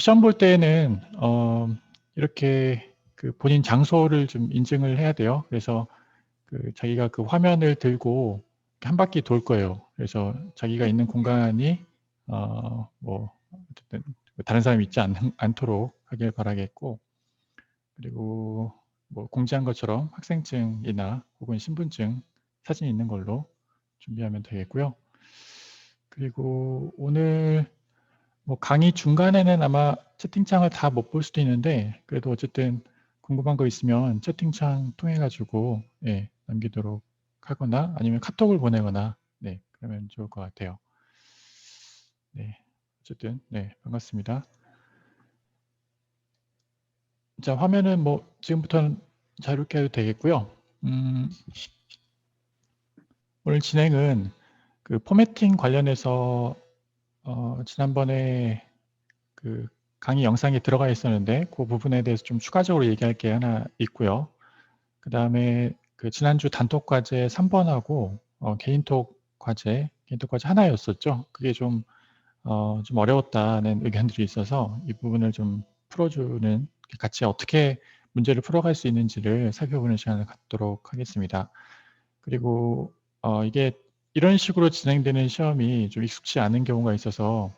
시험 볼 때에는 이렇게 그 본인 장소를 좀 인증을 해야 돼요. 그래서 그 자기가 그 화면을 들고 한 바퀴 돌 거예요. 그래서 자기가 있는 공간이 뭐 어쨌든 다른 사람이 있지 않도록 하길 바라겠고, 그리고 뭐 공지한 것처럼 학생증이나 혹은 신분증 사진이 있는 걸로 준비하면 되겠고요. 그리고 오늘 뭐 강의 중간에는 아마 채팅창을 다 못 볼 수도 있는데, 그래도 어쨌든 궁금한 거 있으면 채팅창 통해 가지고 남기도록 하거나 아니면 카톡을 보내거나 그러면 좋을 것 같아요. 어쨌든 반갑습니다. 자, 화면은 뭐 지금부터는 자유롭게 해도 되겠고요. 오늘 진행은 그 포매팅 관련해서 지난번에 그 강의 영상에 들어가 있었는데 그 부분에 대해서 좀 추가적으로 얘기할 게 하나 있고요. 그 다음에 그 지난주 단톡 과제 3번하고 개인톡 과제 하나였었죠. 그게 좀 어려웠다는 의견들이 있어서 이 부분을 좀 풀어주는, 같이 어떻게 문제를 풀어갈 수 있는지를 살펴보는 시간을 갖도록 하겠습니다. 그리고 이게 이런 식으로 진행되는 시험이 좀 익숙치 않은 경우가 있어서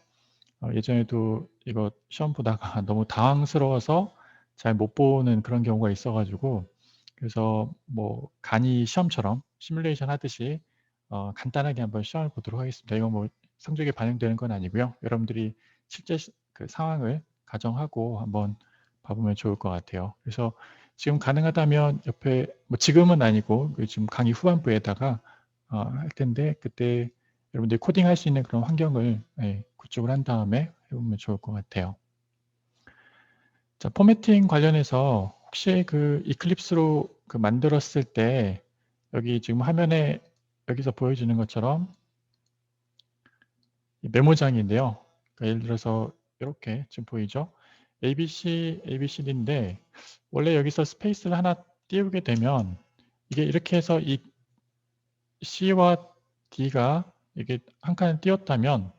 예전에도 이거 시험 보다가 너무 당황스러워서 잘 못 보는 그런 경우가 있어 가지고, 그래서 뭐 간이 시험처럼 시뮬레이션 하듯이 간단하게 한번 시험을 보도록 하겠습니다. 이거 뭐 성적에 반영되는 건 아니고요. 여러분들이 실제 그 상황을 가정하고 한번 봐보면 좋을 것 같아요. 그래서 지금 가능하다면 옆에, 뭐 지금은 아니고 그 지금 강의 후반부에다가 할 텐데, 그때 여러분들이 코딩할 수 있는 그런 환경을 구축을 한 다음에 해보면 좋을 것 같아요. 자, 포매팅 관련해서 혹시 그 이클립스로 그 만들었을 때 여기 지금 화면에 여기서 보여주는 것처럼 이 메모장인데요. 그러니까 예를 들어서 이렇게 지금 보이죠? ABC, ABCD인데 원래 여기서 스페이스를 하나 띄우게 되면 이게 이렇게 해서 이 C와 D가 이게 한 칸을 띄웠다면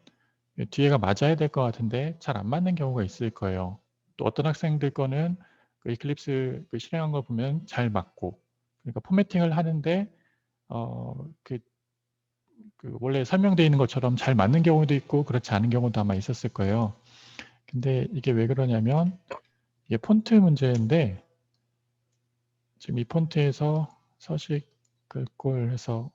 뒤에가 맞아야 될 것 같은데 잘 안 맞는 경우가 있을 거예요. 또 어떤 학생들 거는 그 이클립스 그 실행한 거 보면 잘 맞고, 그러니까 포매팅을 하는데 그 원래 설명되어 있는 것처럼 잘 맞는 경우도 있고 그렇지 않은 경우도 아마 있었을 거예요. 근데 이게 왜 그러냐면 이게 폰트 문제인데, 지금 이 폰트에서 서식 글꼴 해서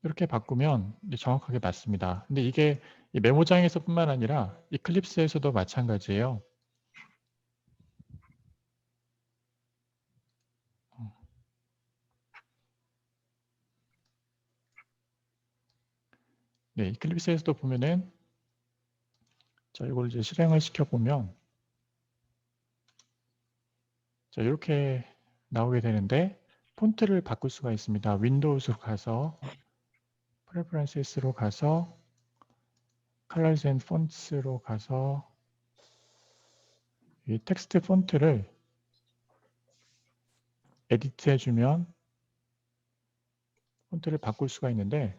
이렇게 바꾸면 정확하게 맞습니다. 근데 이게 이 메모장에서뿐만 아니라 이클립스에서도 마찬가지예요. 이클립스에서도 보면은, 자, 이걸 이제 실행을 시켜보면, 자, 이렇게 나오게 되는데, 폰트를 바꿀 수가 있습니다. 윈도우스로 가서, 프레퍼런스로 가서, Colors and Fonts로 가서, 이 텍스트 폰트를 에디트 해주면 폰트를 바꿀 수가 있는데,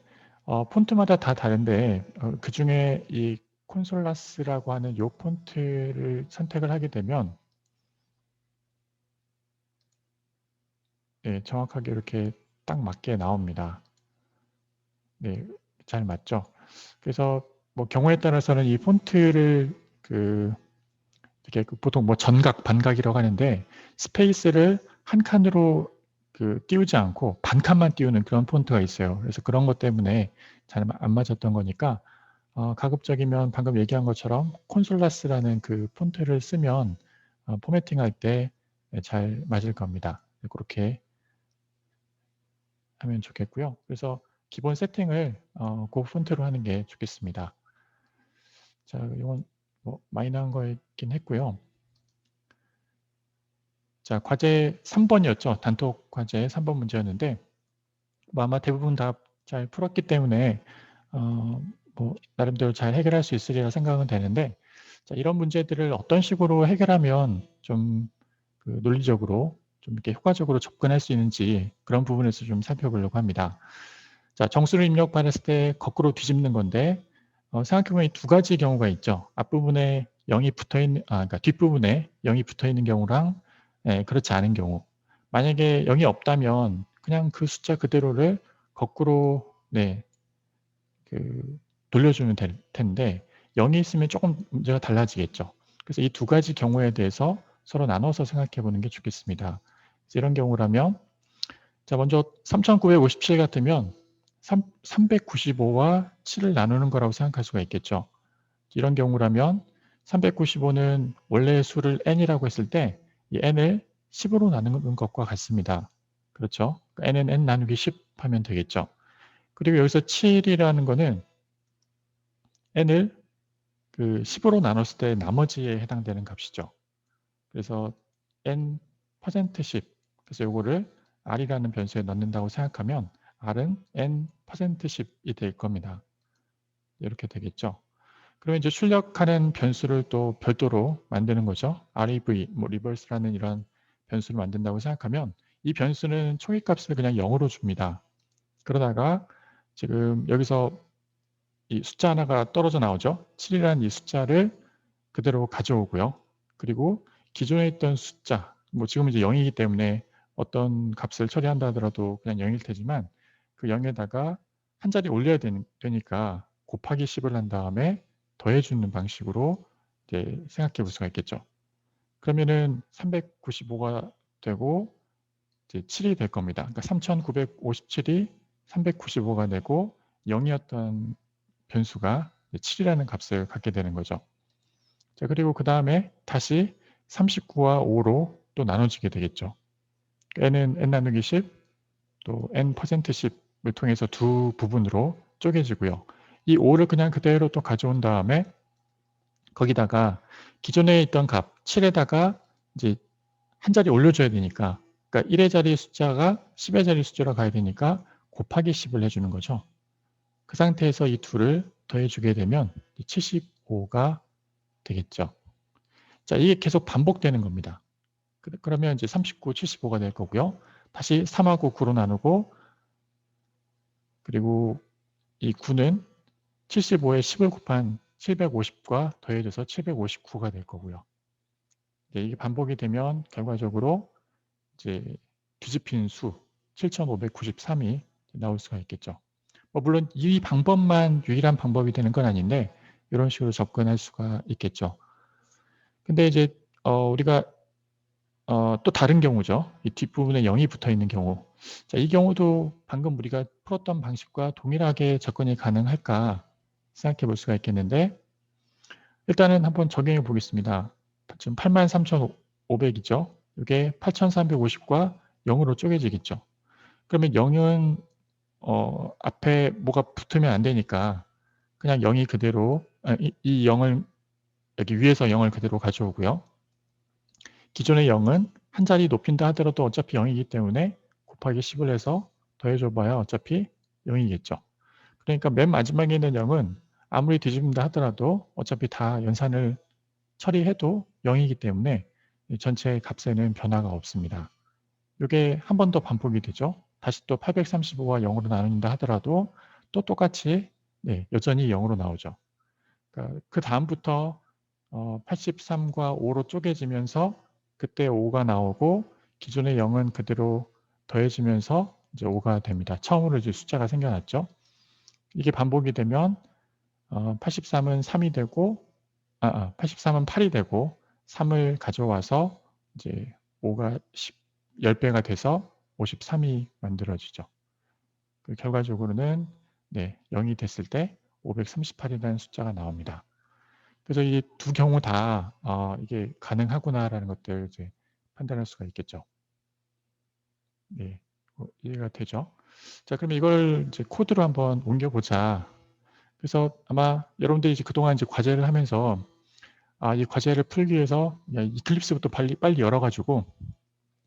폰트마다 다 다른데, 그 중에 이 콘솔라스라고 하는 이 폰트를 선택을 하게 되면, 정확하게 이렇게 딱 맞게 나옵니다. 잘 맞죠? 그래서 뭐 경우에 따라서는 이 폰트를 이렇게 보통 뭐 전각, 반각이라고 하는데 스페이스를 한 칸으로 띄우지 않고 반 칸만 띄우는 그런 폰트가 있어요. 그래서 그런 것 때문에 잘 안 맞았던 거니까 가급적이면 방금 얘기한 것처럼 콘솔라스라는 그 폰트를 쓰면 포매팅 할 때 잘 맞을 겁니다. 그렇게 하면 좋겠고요. 그래서 기본 세팅을 그 폰트로 하는 게 좋겠습니다. 자, 이건 뭐 마이너한 거였긴 했고요. 자, 과제 3번이었죠. 단톡 과제 3번 문제였는데, 뭐 아마 대부분 다 잘 풀었기 때문에 뭐 나름대로 잘 해결할 수 있으리라 생각은 되는데, 자, 이런 문제들을 어떤 식으로 해결하면 좀 논리적으로 좀 이렇게 효과적으로 접근할 수 있는지 그런 부분에서 좀 살펴보려고 합니다. 자, 정수를 입력받았을 때 거꾸로 뒤집는 건데, 생각해보면 이 두 가지 경우가 있죠. 앞부분에 0이 붙어있는, 그러니까 뒷부분에 0이 붙어있는 경우랑 그렇지 않은 경우. 만약에 0이 없다면 그냥 그 숫자 그대로를 거꾸로 그 돌려주면 될 텐데 0이 있으면 조금 문제가 달라지겠죠. 그래서 이 두 가지 경우에 대해서 서로 나눠서 생각해 보는 게 좋겠습니다. 이런 경우라면 자 먼저 3957 같으면 395와 7을 나누는 거라고 생각할 수가 있겠죠. 이런 경우라면 395는 원래의 수를 n이라고 했을 때 이 n을 10으로 나누는 것과 같습니다. 그렇죠? n은 n 나누기 10 하면 되겠죠. 그리고 여기서 7이라는 거는 n을 그 10으로 나눴을 때 나머지에 해당되는 값이죠. 그래서 n 퍼센트 10. 그래서 요거를 r이라는 변수에 넣는다고 생각하면 r은 n 퍼센트 10이 될 겁니다. 이렇게 되겠죠. 그러면 이제 출력하는 변수를 또 별도로 만드는 거죠. rev, 뭐 reverse라는 이런 변수를 만든다고 생각하면 이 변수는 초기값을 그냥 0으로 줍니다. 그러다가 지금 여기서 이 숫자 하나가 떨어져 나오죠. 7이라는 이 숫자를 그대로 가져오고요. 그리고 기존에 있던 숫자, 뭐 지금 이제 0이기 때문에 어떤 값을 처리한다 하더라도 그냥 0일 테지만 그 0에다가 한 자리 올려야 되니까 곱하기 10을 한 다음에 더해주는 방식으로 이제 생각해 볼 수가 있겠죠. 그러면은 395가 되고 이제 7이 될 겁니다. 그러니까 3957이 395가 되고 0이었던 변수가 7이라는 값을 갖게 되는 거죠. 자, 그리고 그 다음에 다시 39와 5로 또 나눠지게 되겠죠. n은 n 나누기 10, 또 n 퍼센트 10을 통해서 두 부분으로 쪼개지고요. 이 5를 그냥 그대로 또 가져온 다음에 거기다가 기존에 있던 값 7에다가 이제 한 자리 올려줘야 되니까, 그러니까 1의 자리 숫자가 10의 자리 숫자로 가야 되니까 곱하기 10을 해주는 거죠. 그 상태에서 이 둘을 더해주게 되면 75가 되겠죠. 자, 이게 계속 반복되는 겁니다. 그러면 이제 39, 75가 될 거고요. 다시 3하고 9로 나누고, 그리고 이 9는 75에 10을 곱한 750과 더해져서 759가 될 거고요. 이게 반복이 되면 결과적으로 이제 뒤집힌 수 7593이 나올 수가 있겠죠. 물론 이 방법만 유일한 방법이 되는 건 아닌데 이런 식으로 접근할 수가 있겠죠. 근데 이제 우리가 또 다른 경우죠. 이 뒷부분에 0이 붙어 있는 경우. 자, 이 경우도 방금 우리가 풀었던 방식과 동일하게 접근이 가능할까 생각해 볼 수가 있겠는데, 일단은 한번 적용해 보겠습니다. 지금 83,500이죠. 이게 8,350과 0으로 쪼개지겠죠. 그러면 0은 앞에 뭐가 붙으면 안 되니까 그냥 0이 그대로, 이 0을 여기 위에서 0을 그대로 가져오고요. 기존의 0은 한 자리 높인다 하더라도 어차피 0이기 때문에 곱하기 10을 해서 더해줘 봐야 어차피 0이겠죠. 그러니까 맨 마지막에 있는 0은 아무리 뒤집는다 하더라도 어차피 다 연산을 처리해도 0이기 때문에 전체 값에는 변화가 없습니다. 이게 한 번 더 반복이 되죠. 다시 또 835와 0으로 나눈다 하더라도 또 똑같이 여전히 0으로 나오죠. 그러니까 그 다음부터 83과 5로 쪼개지면서 그때 5가 나오고 기존의 0은 그대로 더해지면서 이제 5가 됩니다. 처음으로 이제 숫자가 생겨났죠. 이게 반복이 되면 83은 3이 되고 83은 8이 되고 3을 가져와서 이제 5가 10배가 돼서 53이 만들어지죠. 결과적으로는 0이 됐을 때 538이라는 숫자가 나옵니다. 그래서 이 두 경우 다 이게 가능하구나라는 것들 이제 판단할 수가 있겠죠. 네, 이해가 되죠? 자, 그러면 이걸 이제 코드로 한번 옮겨보자. 그래서 아마 여러분들이 이제 그동안 이제 과제를 하면서 이 과제를 풀기 위해서 이클립스부터 빨리 열어가지고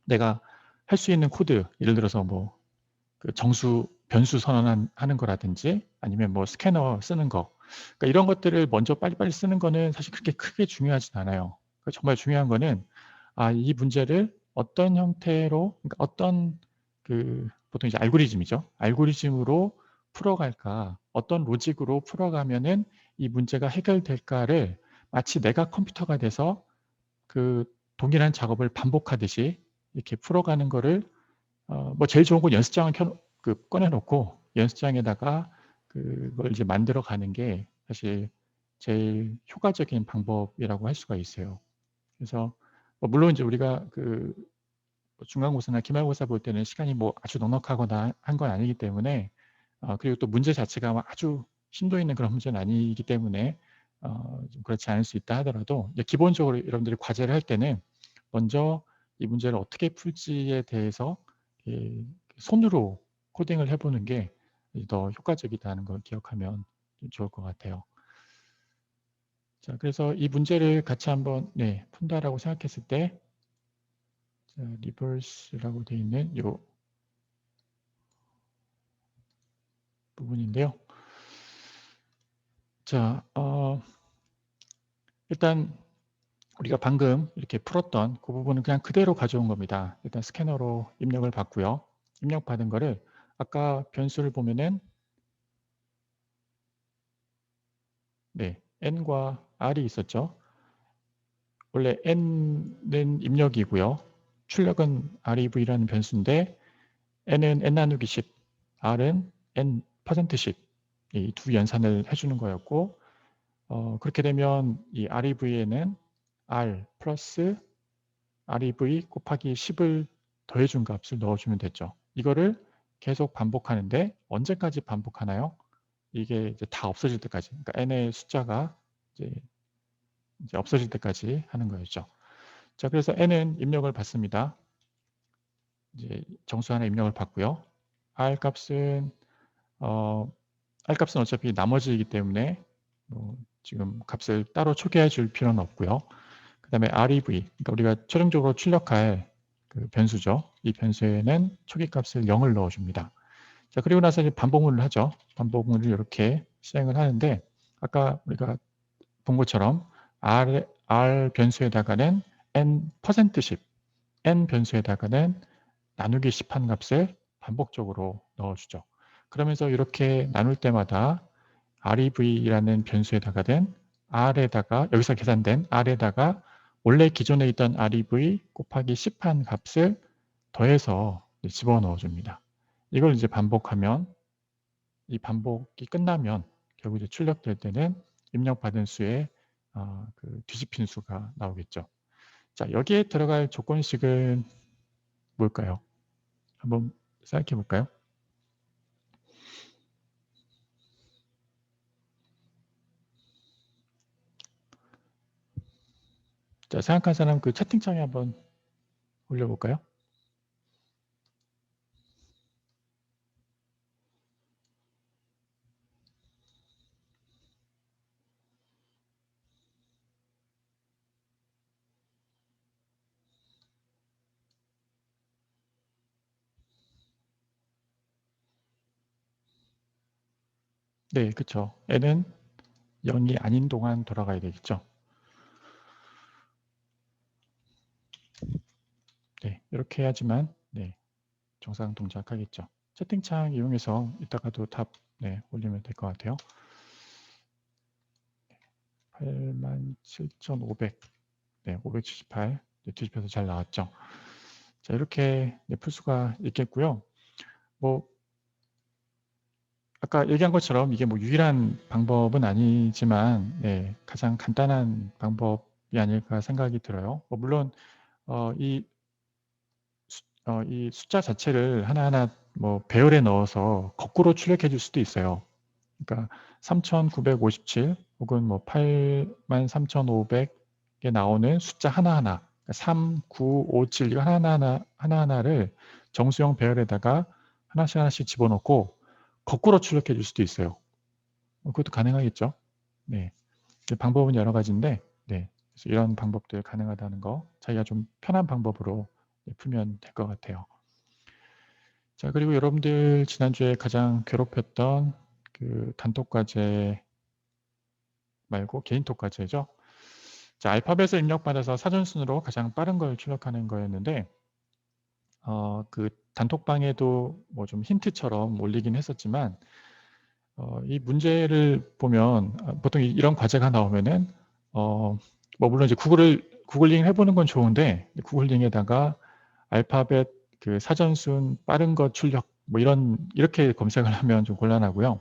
내가 할 수 있는 코드, 예를 들어서 뭐 그 정수 변수 선언하는 거라든지 아니면 뭐 스캐너 쓰는 거, 그러니까 이런 것들을 먼저 빨리빨리 쓰는 거는 사실 그렇게 크게 중요하진 않아요. 그러니까 정말 중요한 거는 이 문제를 어떤 형태로, 그러니까 어떤 보통 이제 알고리즘이죠. 알고리즘으로 풀어갈까, 어떤 로직으로 풀어가면은 이 문제가 해결될까를 마치 내가 컴퓨터가 돼서 그 동일한 작업을 반복하듯이 이렇게 풀어가는 거를 뭐 제일 좋은 건 연습장을 꺼내 놓고 연습장에다가 그걸 이제 만들어 가는 게 사실 제일 효과적인 방법이라고 할 수가 있어요. 그래서 뭐 물론 이제 우리가 중간고사나 기말고사 볼 때는 시간이 뭐 아주 넉넉하거나 한 건 아니기 때문에 그리고 또 문제 자체가 막 아주 심도 있는 그런 문제는 아니기 때문에 좀 그렇지 않을 수 있다 하더라도 이제 기본적으로 여러분들이 과제를 할 때는 먼저 이 문제를 어떻게 풀지에 대해서 손으로 코딩을 해 보는 게 더 효과적이다는 걸 기억하면 좀 좋을 것 같아요. 자, 그래서 이 문제를 같이 한번 푼다라고 생각했을 때 자, 리버스라고 되어 있는 요 부분인데요. 자, 일단 우리가 방금 이렇게 풀었던 그 부분은 그냥 그대로 가져온 겁니다. 일단 스캐너로 입력을 받고요. 입력받은 거를 아까 변수를 보면은 n과 r이 있었죠. 원래 n은 입력이고요. 출력은 rev라는 변수인데 n은 n 나누기 10, r은 n %10 이 두 연산을 해주는 거였고 그렇게 되면 이 rev에는 r 플러스 rev 곱하기 10을 더해준 값을 넣어주면 됐죠. 이거를 계속 반복하는데 언제까지 반복하나요? 이게 이제 다 없어질 때까지. 그러니까 n의 숫자가 이제 없어질 때까지 하는 거였죠. 자, 그래서 n은 입력을 받습니다. 이제 정수 하나 입력을 받고요. r 값은 r 값은 어차피 나머지이기 때문에 뭐 지금 값을 따로 초기화해 줄 필요는 없고요. 그 다음에 rev, 그러니까 우리가 최종적으로 출력할 그 변수죠. 이 변수에는 초기 값을 0을 넣어줍니다. 자, 그리고 나서 이제 반복문을 하죠. 반복문을 이렇게 실행을 하는데 아까 우리가 본 것처럼 r 변수에다가는 n %10, n 변수에다가는 나누기 10한 값을 반복적으로 넣어주죠. 그러면서 이렇게 나눌 때마다 rev라는 변수에다가는 r에다가 여기서 계산된 r에다가 원래 기존에 있던 rev 곱하기 10한 값을 더해서 집어넣어 줍니다. 이걸 이제 반복하면 이 반복이 끝나면 결국 이제 출력될 때는 입력받은 수의 그 뒤집힌 수가 나오겠죠. 자, 여기에 들어갈 조건식은 뭘까요? 한번 생각해 볼까요? 자, 생각한 사람 그 채팅창에 한번 올려볼까요? 네, 그쵸. n은 0이 아닌 동안 돌아가야 되겠죠. 네, 이렇게 해야지만 정상 동작하겠죠. 채팅창 이용해서 이따가도 답 올리면 될 것 같아요. 87,500, 578 뒤집혀서 잘 나왔죠. 자, 이렇게 풀 수가 있겠고요. 뭐 아까 얘기한 것처럼 이게 뭐 유일한 방법은 아니지만 가장 간단한 방법이 아닐까 생각이 들어요. 뭐 물론 이 이 숫자 자체를 하나하나 뭐 배열에 넣어서 거꾸로 출력해 줄 수도 있어요. 그러니까 3,957 혹은 뭐 83,500에 나오는 숫자 하나하나 3, 9, 5, 7 이거 하나하나를 정수형 배열에다가 하나씩 하나씩 집어넣고 거꾸로 출력해 줄 수도 있어요. 그것도 가능하겠죠. 네. 방법은 여러 가지인데 그래서 이런 방법들 가능하다는 거 자기가 좀 편한 방법으로 풀면 될 것 같아요. 자, 그리고 여러분들 지난주에 가장 괴롭혔던 그 단톡 과제 말고 개인톡 과제죠. 자, 알파벳을 입력받아서 사전순으로 가장 빠른 걸 출력하는 거였는데 그 단톡방에도 뭐 좀 힌트처럼 올리긴 했었지만 이 문제를 보면 보통 이런 과제가 나오면은 뭐 물론 이제 구글링 해보는 건 좋은데 구글링에다가 알파벳 그 사전순 빠른 거 출력 뭐 이렇게 검색을 하면 좀 곤란하고요.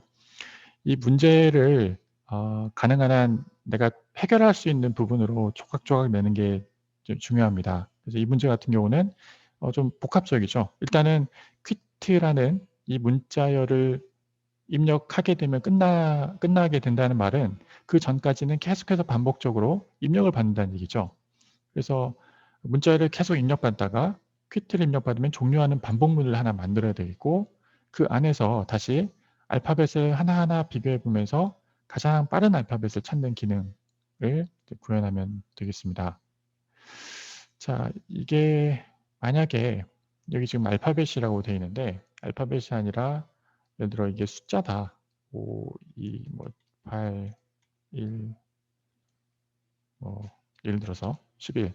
이 문제를 가능한 한 내가 해결할 수 있는 부분으로 조각조각 내는 게 좀 중요합니다. 그래서 이 문제 같은 경우는 좀 복합적이죠. 일단은 퀴트라는 이 문자열을 입력하게 되면 끝나게 된다는 말은 그 전까지는 계속해서 반복적으로 입력을 받는다는 얘기죠. 그래서 문자를 계속 입력받다가 퀴트를 입력받으면 종료하는 반복문을 하나 만들어야 되겠고 그 안에서 다시 알파벳을 하나하나 비교해 보면서 가장 빠른 알파벳을 찾는 기능을 구현하면 되겠습니다. 자, 이게 만약에 여기 지금 알파벳이라고 되어 있는데 알파벳이 아니라 예를 들어 이게 숫자다. 5, 2, 뭐 8, 1, 뭐 예를 들어서 11.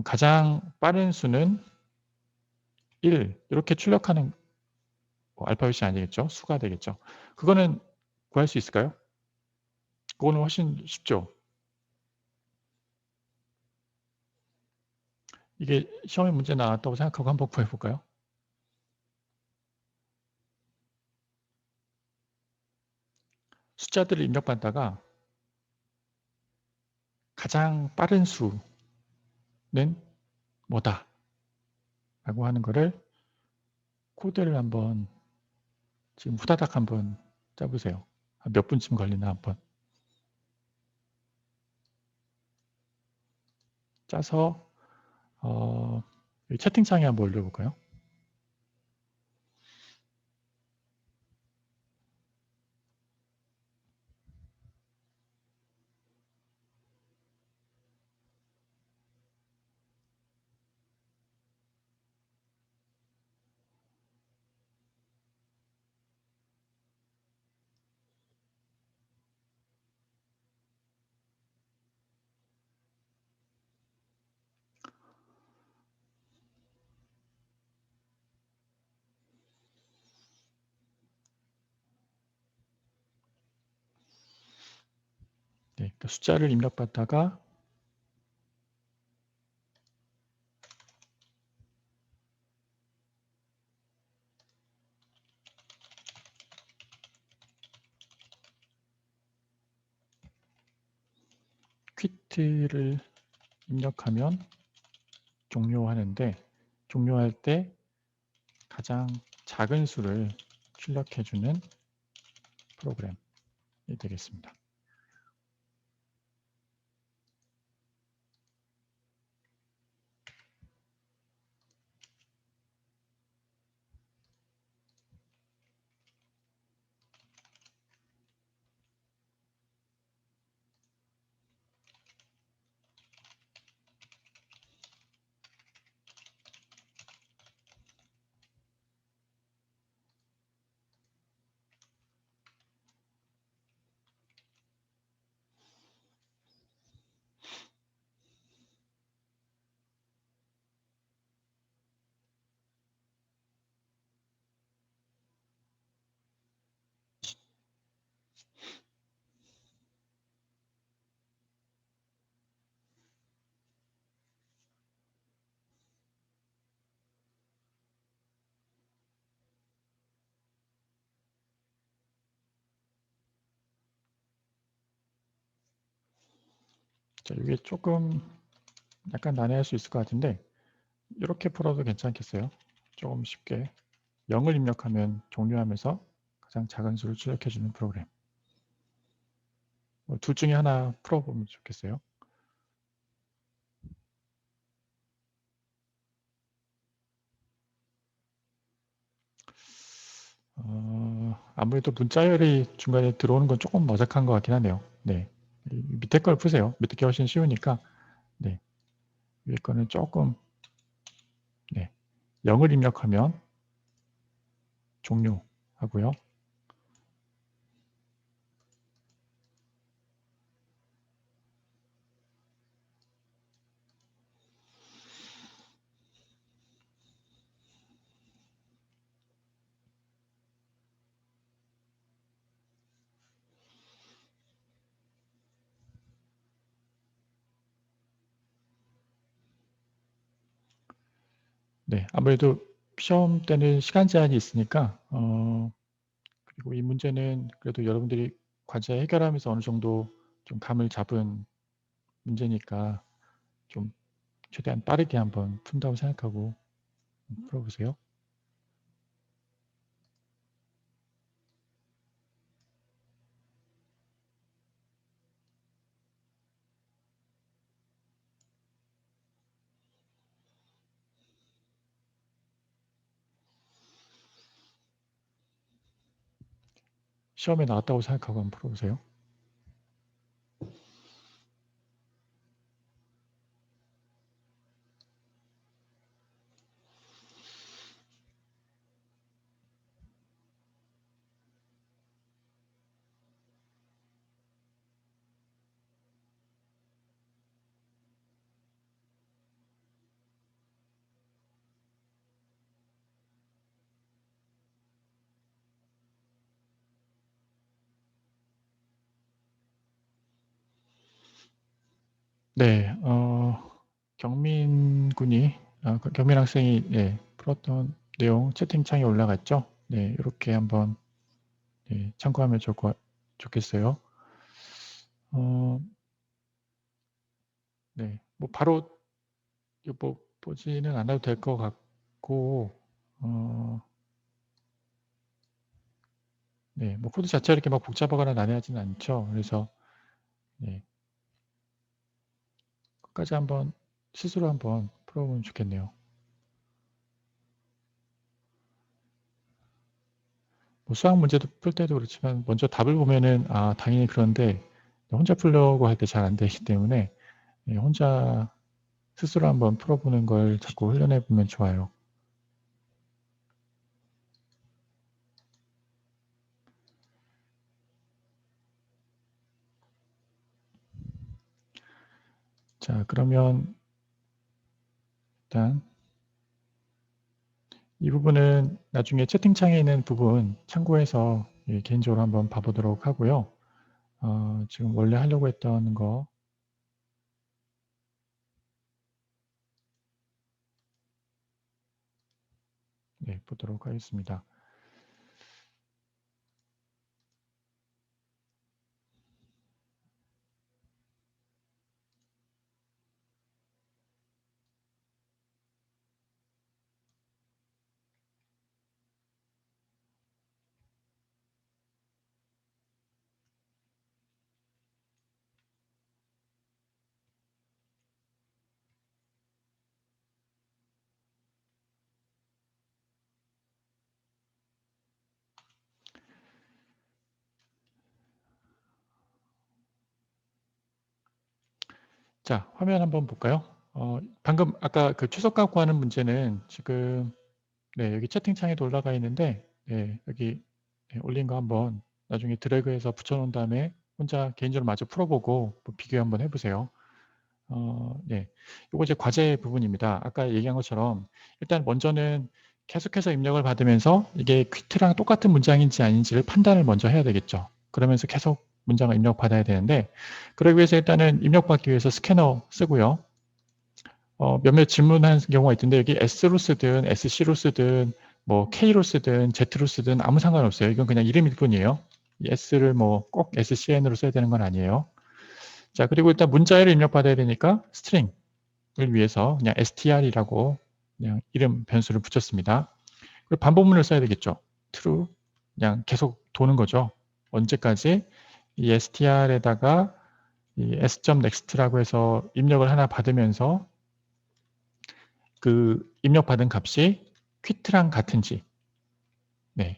가장 빠른 수는 1 이렇게 출력하는 알파벳이 아니겠죠. 수가 되겠죠. 그거는 구할 수 있을까요? 그거는 훨씬 쉽죠. 이게 시험에 문제 나왔다고 생각하고 한번 구해 볼까요? 숫자들을 입력받다가 가장 빠른 수는 뭐다 라고 하는 거를 코드를 한번 지금 후다닥 한번 짜보세요. 몇 분쯤 걸리나 한번 짜서 채팅창에 한번 올려볼까요? 네, 그러니까 숫자를 입력받다가 퀴트를 입력하면 종료하는데 종료할 때 가장 작은 수를 출력해주는 프로그램이 되겠습니다. 자, 이게 조금 약간 난해할 수 있을 것 같은데 이렇게 풀어도 괜찮겠어요? 조금 쉽게 0을 입력하면 종료하면서 가장 작은 수를 출력해주는 프로그램. 둘 중에 하나 풀어보면 좋겠어요. 아무래도 문자열이 중간에 들어오는 건 조금 어색한 것 같긴 하네요. 네. 밑에 걸 푸세요. 밑에 게 훨씬 쉬우니까. 네. 위에 거는 조금, 네. 0을 입력하면 종료하고요. 네, 아무래도 시험 때는 시간 제한이 있으니까 그리고 이 문제는 그래도 여러분들이 과제 해결하면서 어느 정도 좀 감을 잡은 문제니까 좀 최대한 빠르게 한번 푼다고 생각하고 풀어보세요. 시험에 나왔다고 생각하고 한번 풀어보세요. 네, 경민 군이, 경민 학생이 풀었던 내용 채팅창에 올라갔죠? 네, 이렇게 한번 참고하면 좋겠어요. 네, 뭐 바로 뭐 보지는 않아도 될 것 같고, 네, 뭐 코드 자체가 이렇게 막 복잡하거나 난해하지는 않죠. 그래서 네, 끝까지 한번 스스로 한번 풀어보면 좋겠네요. 뭐 수학 문제도 풀 때도 그렇지만 먼저 답을 보면은 당연히 그런데 혼자 풀려고 할 때 잘 안 되기 때문에 혼자 스스로 한번 풀어보는 걸 자꾸 훈련해 보면 좋아요. 자, 그러면 일단 이 부분은 나중에 채팅창에 있는 부분 참고해서 개인적으로 한번 봐보도록 하고요. 지금 원래 하려고 했던 거 보도록 하겠습니다. 자, 화면 한번 볼까요? 방금 아까 그 최소값 구하는 문제는 지금 여기 채팅창에도 올라가 있는데 여기 올린 거 한번 나중에 드래그해서 붙여놓은 다음에 혼자 개인적으로 마저 풀어보고 뭐 비교 한번 해보세요. 요거 이제 과제 부분입니다. 아까 얘기한 것처럼 일단 먼저는 계속해서 입력을 받으면서 이게 퀴트랑 똑같은 문장인지 아닌지를 판단을 먼저 해야 되겠죠. 그러면서 계속 문장을 입력받아야 되는데 그러기 위해서 일단은 입력받기 위해서 스캐너 쓰고요. 몇몇 질문하는 경우가 있던데 여기 S로 쓰든 SC로 쓰든 뭐 K로 쓰든 Z로 쓰든 아무 상관없어요. 이건 그냥 이름일 뿐이에요. 이 S를 뭐 꼭 SCN으로 써야 되는 건 아니에요. 자, 그리고 일단 문자열을 입력받아야 되니까 스트링을 위해서 그냥 str이라고 그냥 이름 변수를 붙였습니다. 그리고 반복문을 써야 되겠죠. true. 그냥 계속 도는 거죠. 언제까지 이 str에다가 이 s.next라고 해서 입력을 하나 받으면서 그 입력받은 값이 퀴트랑 같은지,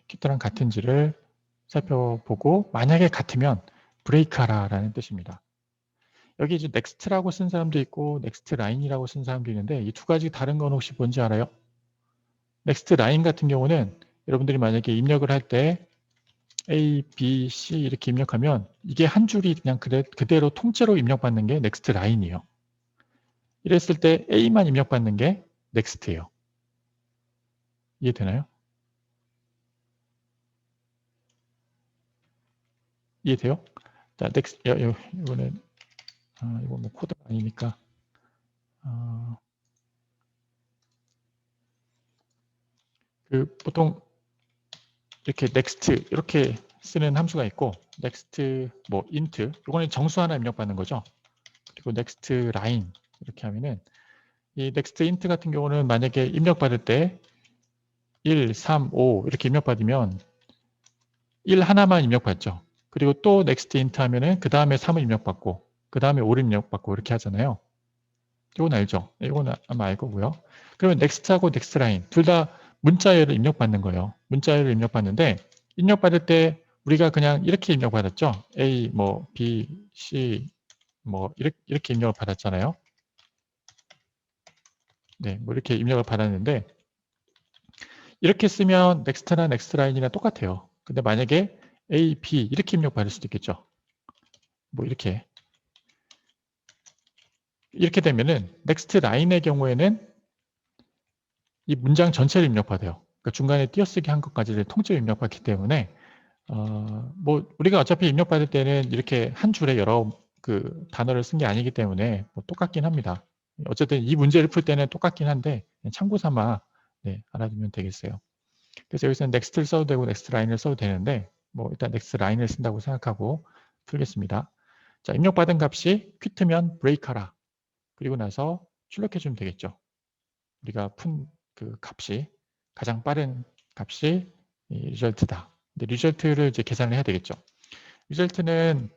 퀴트랑 같은지를 살펴보고 만약에 같으면 브레이크하라라는 뜻입니다. 여기 이제 넥스트라고 쓴 사람도 있고 넥스트 라인이라고 쓴 사람도 있는데 이 두 가지 다른 건 혹시 뭔지 알아요? 넥스트 라인 같은 경우는 여러분들이 만약에 입력을 할 때 A, B, C 이렇게 입력하면 이게 한 줄이 그냥 그대로 통째로 입력받는 게 넥스트 라인이에요. 이랬을 때 A만 입력받는 게 넥스트예요. 이해되나요? 이해돼요? 자, 넥스트, 이거는 이거 뭐 코드가 아니니까 보통 이렇게 next 이렇게 쓰는 함수가 있고 next 뭐 int 이거는 정수 하나 입력받는 거죠. 그리고 next line 이렇게 하면은 이 next int 같은 경우는 만약에 입력받을 때 1, 3, 5 이렇게 입력받으면 1 하나만 입력받죠. 그리고 또 next int 하면은 그 다음에 3을 입력받고 그 다음에 5를 입력받고 이렇게 하잖아요. 이건 알죠? 이건 아마 알 거고요. 그러면 next하고 nextline 둘 다 문자열을 입력받는 거예요. 문자열을 입력받는데 입력받을 때 우리가 그냥 이렇게 입력받았죠. A, 뭐 B, C 뭐 이렇게 입력을 받았잖아요. 네, 뭐 이렇게 입력을 받았는데 이렇게 쓰면 next나 nextline이랑 똑같아요. 근데 만약에 A, B 이렇게 입력받을 수도 있겠죠. 뭐 이렇게 되면은 next line의 경우에는 이 문장 전체를 입력받아요. 그러니까 중간에 띄어쓰기 한 것까지를 통째로 입력받기 때문에 뭐 우리가 어차피 입력받을 때는 이렇게 한 줄에 여러 그 단어를 쓴 게 아니기 때문에 뭐 똑같긴 합니다. 어쨌든 이 문제를 풀 때는 똑같긴 한데 참고 삼아 네, 알아두면 되겠어요. 그래서 여기서는 next를 써도 되고 next line을 써도 되는데 뭐 일단 next line을 쓴다고 생각하고 풀겠습니다. 자, 입력받은 값이 q-면 break하라. 그리고 나서 출력해 주면 되겠죠. 우리가 푼 그 값이 가장 빠른 값이 이 result다. 근데 result를 이제 계산을 해야 되겠죠. result는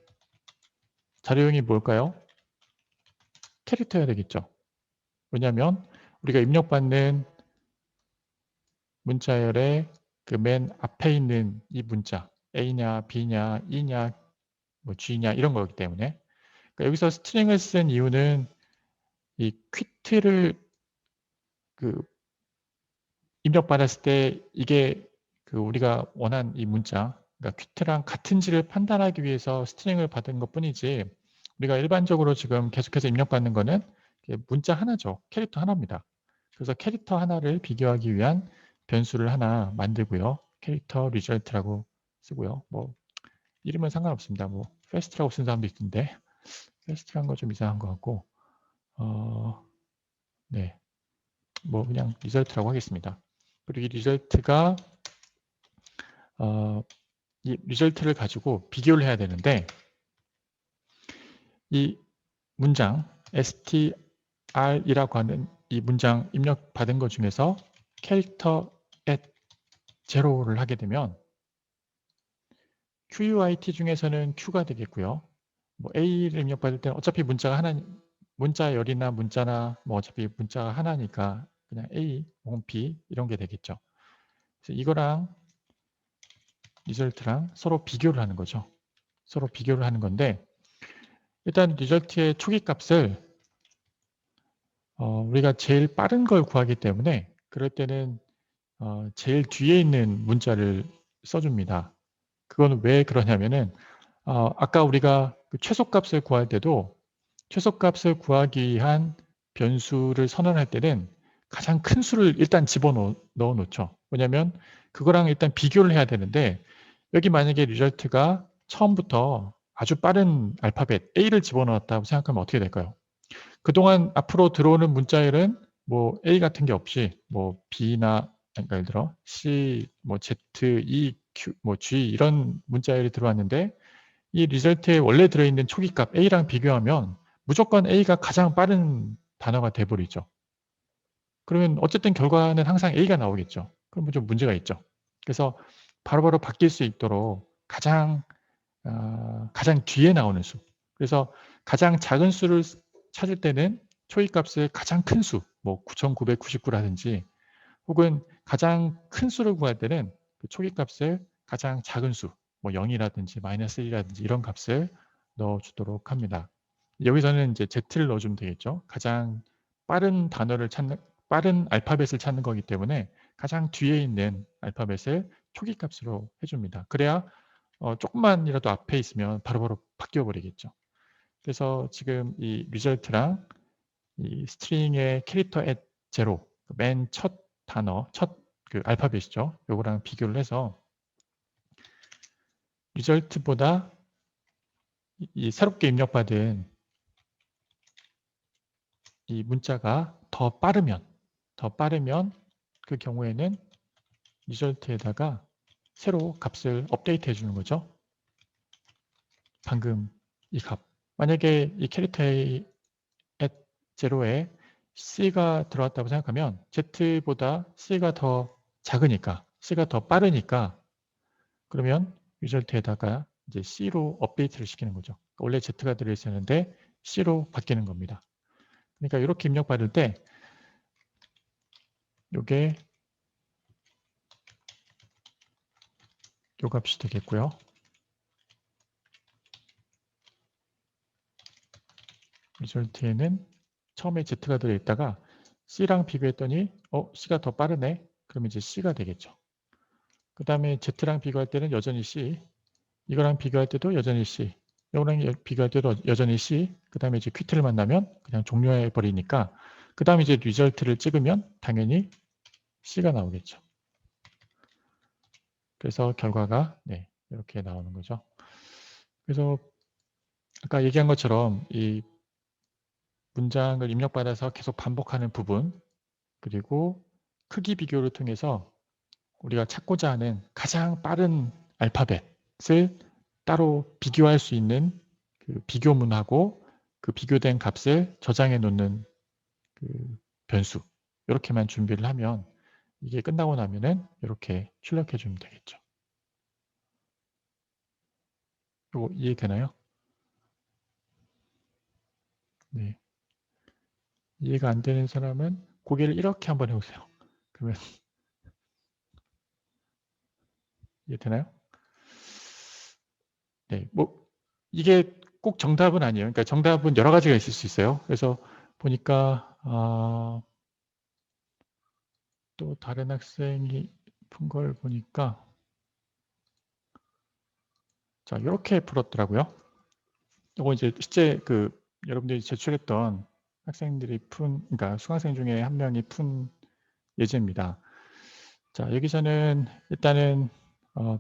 자료형이 뭘까요? 캐릭터여야 되겠죠. 왜냐하면 우리가 입력받는 문자열의 그 맨 앞에 있는 이 문자 A냐 B냐 E냐 뭐 G냐 이런 거기 때문에 그러니까 여기서 스트링을 쓴 이유는 이 퀴트를 그 입력받았을 때 이게 그 우리가 원한 이 문자 그러니까 퀴트랑 같은지를 판단하기 위해서 스트링을 받은 것 뿐이지 우리가 일반적으로 지금 계속해서 입력받는 거는 문자 하나죠. 캐릭터 하나입니다. 그래서 캐릭터 하나를 비교하기 위한 변수를 하나 만들고요. 캐릭터 리절트라고 쓰고요. 뭐 이름은 상관없습니다. 뭐 페스트라고 쓴 사람도 있던데 페스트란 거 좀 이상한 것 같고 네, 뭐 그냥 리절트라고 하겠습니다. 그리고 이 리절트가 이 리절트를 가지고 비교를 해야 되는데 이 문장 str이라고 하는 이 문장 입력받은 것 중에서 캐릭터 at 제로를 하게 되면 QUIT 중에서는 Q가 되겠고요. 뭐 A를 입력받을 때는 어차피 문자가 하나, 문자열이나 문자나 뭐 어차피 문자가 하나니까 그냥 A 혹은 B 이런 게 되겠죠. 그래서 이거랑 리절트랑 서로 비교를 하는 거죠. 서로 비교를 하는 건데 일단 리절트의 초기 값을 우리가 제일 빠른 걸 구하기 때문에 그럴 때는 제일 뒤에 있는 문자를 써줍니다. 그건 왜 그러냐면은 아까 우리가 그 최소값을 구할 때도 최소값을 구하기 위한 변수를 선언할 때는 가장 큰 수를 일단 집어넣어 놓죠. 왜냐하면 그거랑 일단 비교를 해야 되는데 여기 만약에 리절트가 처음부터 아주 빠른 알파벳 A를 집어넣었다고 생각하면 어떻게 될까요? 그동안 앞으로 들어오는 문자열은 뭐 A 같은 게 없이 뭐 B나 그러니까 예를 들어 C, 뭐 Z, E, Q, 뭐 G 이런 문자열이 들어왔는데 이 리절트에 원래 들어있는 초기값 A랑 비교하면 무조건 A가 가장 빠른 단어가 돼버리죠. 그러면 어쨌든 결과는 항상 A가 나오겠죠. 그럼 좀 문제가 있죠. 그래서 바로바로 바뀔 수 있도록 가장 뒤에 나오는 수. 그래서 가장 작은 수를 찾을 때는 초기값을 가장 큰 수, 뭐 9,999라든지 혹은 가장 큰 수를 구할 때는 그 초기값을 가장 작은 수, 뭐 0이라든지 마이너스 1이라든지 이런 값을 넣어주도록 합니다. 여기서는 이제 Z를 넣어주면 되겠죠. 가장 빠른 단어를 찾는, 빠른 알파벳을 찾는 거기 때문에 가장 뒤에 있는 알파벳을 초기값으로 해줍니다. 그래야 조금만이라도 앞에 있으면 바로바로 바뀌어 버리겠죠. 그래서 지금 이 리절트랑 이 스트링의 캐릭터 at 제로 맨 첫 단어, 첫 그 알파벳이죠. 요거랑 비교를 해서 리절트보다 이 새롭게 입력받은 이 문자가 더 빠르면 그 경우에는 리절트에다가 새로 값을 업데이트 해주는 거죠. 방금 이 값. 만약에 이 캐릭터 A at 0에 C가 들어왔다고 생각하면 Z보다 C가 더 작으니까, C가 더 빠르니까, 그러면 리절트에다가 이제 C로 업데이트를 시키는 거죠. 원래 Z가 들어있었는데 C로 바뀌는 겁니다. 그러니까 이렇게 입력받을 때 요게 요 값이 되겠고요. 리절트에는 처음에 Z가 들어있다가 C랑 비교했더니 C가 더 빠르네. 그러면 이제 C가 되겠죠. 그 다음에 Z랑 비교할 때는 여전히 C, 이거랑 비교할 때도 여전히 C, 이거랑 비교할 때도 여전히 C, 그 다음에 이제 퀴트를 만나면 그냥 종료해 버리니까 그 다음에 이제 리절트를 찍으면 당연히 C가 나오겠죠. 그래서 결과가 네, 이렇게 나오는 거죠. 그래서 아까 얘기한 것처럼 이 문장을 입력받아서 계속 반복하는 부분, 그리고 크기 비교를 통해서 우리가 찾고자 하는 가장 빠른 알파벳을 따로 비교할 수 있는 그 비교문하고 그 비교된 값을 저장해 놓는 그 변수, 이렇게만 준비를 하면 이게 끝나고 나면은 이렇게 출력해 주면 되겠죠. 이거 이해되나요? 네. 이해가 안 되는 사람은 고개를 이렇게 한번 해보세요. 그러면 이해되나요? 네, 뭐 이게 꼭 정답은 아니에요. 그러니까 정답은 여러 가지가 있을 수 있어요. 그래서 보니까 또 다른 학생이 푼 걸 보니까 자 이렇게 풀었더라고요. 이거 이제 실제 그 여러분들이 제출했던 학생들이 그러니까 수강생 중에 한 명이 푼 예제입니다. 자 여기서는 일단은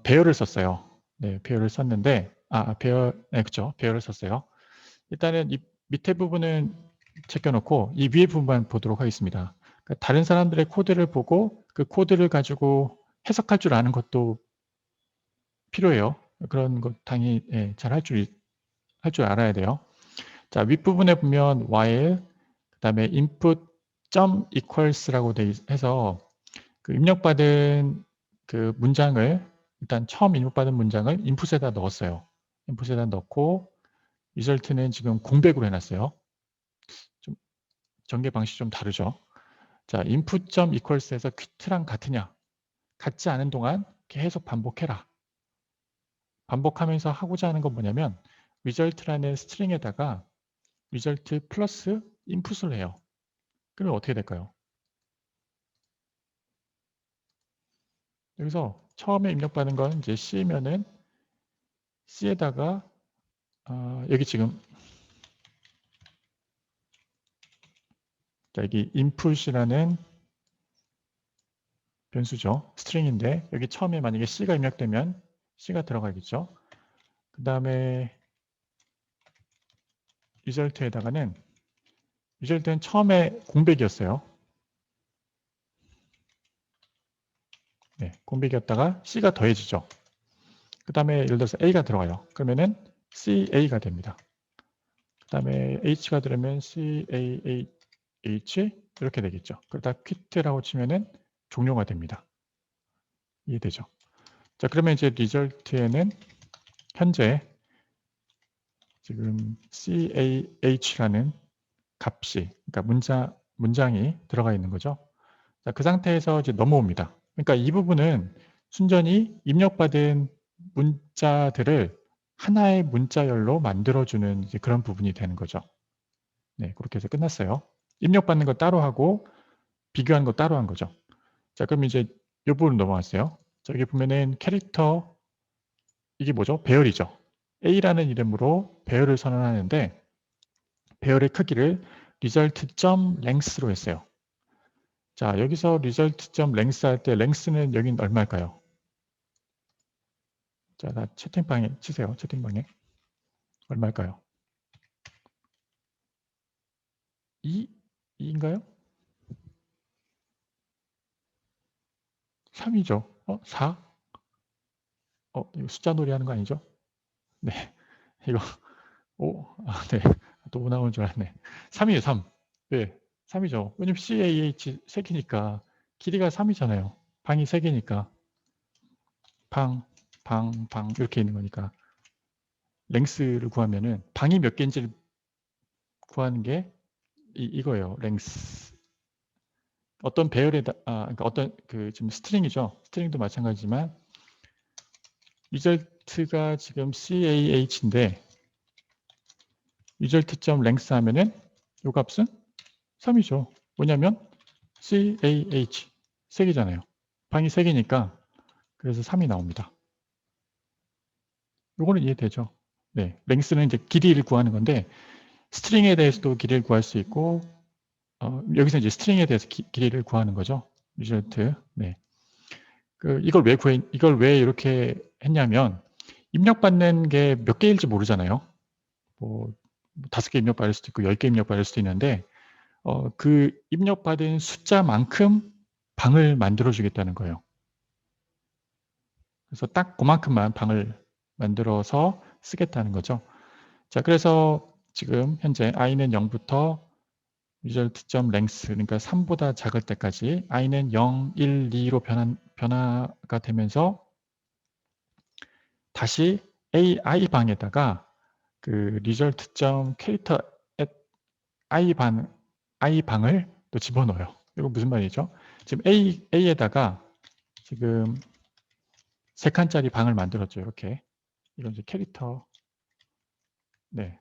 배열을 썼어요. 네, 배열을 썼는데 배열, 네, 그렇죠. 배열을 썼어요. 일단은 이 밑에 부분은 제껴놓고 이 위에 부분만 보도록 하겠습니다. 그러니까 다른 사람들의 코드를 보고 그 코드를 가지고 해석할 줄 아는 것도 필요해요. 그런 것 당연히 잘 할 줄 알아야 돼요. 자, 윗부분에 보면 while 그다음에 input equals라고 해서 그 입력받은 그 문장을 일단 처음 입력받은 문장을 인풋에다 넣었어요. 인풋에다 넣고 리절트는 지금 공백으로 해놨어요. 좀 전개 방식이 좀 다르죠. 자, input.equals에서 퀴트랑 같으냐? 같지 않은 동안 계속 반복해라. 반복하면서 하고자 하는 건 뭐냐면 result라는 스트링에다가 result 플러스 input을 해요. 그러면 어떻게 될까요? 여기서 처음에 입력받은 건 이제 C면은 C에다가 여기 지금 여기 input이라는 변수죠. 스트링인데 여기 처음에 만약에 C가 입력되면 C가 들어가겠죠. 그 다음에 result에다가는 처음에 공백이었어요. 네, 공백이었다가 C가 더해지죠. 그 다음에 예를 들어서 A가 들어가요. 그러면은 CA가 됩니다. 그 다음에 H가 들어오면 CAH 이렇게 되겠죠. 그러다 퀴트라고 치면은 종료가 됩니다. 이해되죠? 자, 그러면 이제 리절트에는 현재 지금 CAH라는 값이, 그러니까 문장이 들어가 있는 거죠. 자, 그 상태에서 이제 넘어옵니다. 그러니까 이 부분은 순전히 입력받은 문자들을 하나의 문자열로 만들어주는 이제 그런 부분이 되는 거죠. 네, 그렇게 해서 끝났어요. 입력받는 거 따로 하고 비교하는 거 따로 한 거죠. 자, 그럼 이제 이 부분 넘어왔어요. 자, 여기 보면은 캐릭터, 이게 뭐죠? 배열이죠. A라는 이름으로 배열을 선언하는데 배열의 크기를 result.length로 했어요. 자, 여기서 result.length 할 때 length는 여긴 얼마일까요? 자, 나 채팅방에 치세요. 채팅방에. 얼마일까요? 2인가요? 3이죠. 4? 이거 숫자 놀이 하는 거 아니죠? 네. 이거 5, 네. 또 5 나오는 줄 알았네. 3이에요, 3. 네. 3이죠. 왜냐면 CAH 3개니까 길이가 3이잖아요. 방이 3개니까. 방, 방 이렇게 있는 거니까. 랭스를 구하면은 방이 몇 개인지를 구하는 게 이거예요. 랭스. 어떤 배열에다 그러니까 어떤 지금 스트링이죠. 스트링도 마찬가지지만 리절트가 지금 CAH인데 result.length 하면은 요 값은 3이죠. 뭐냐면 CAH 3개잖아요. 방이 3개니까 그래서 3이 나옵니다. 요거는 이해되죠? 네, length는 이제 길이를 구하는 건데 스트링에 대해서도 길이를 구할 수 있고 여기서 이제 스트링에 대해서 길이를 구하는 거죠. result. 네. 이걸 왜 이렇게 했냐면 입력받는 게 몇 개일지 모르잖아요. 뭐 5개 입력받을 수도 있고 10개 입력받을 수도 있는데 그 입력받은 숫자만큼 방을 만들어 주겠다는 거예요. 그래서 딱 그만큼만 방을 만들어서 쓰겠다는 거죠. 자, 그래서 지금 현재 i는 0부터 result.length 그러니까 3보다 작을 때까지 i는 0, 1, 2로 변화가 되면서 다시 i 방에다가 그 result.character at i 방을 또 집어넣어요. 이거 무슨 말이죠? 지금 a에다가 지금 3칸짜리 방을 만들었죠. 이렇게. 이건 이제 캐릭터. 네.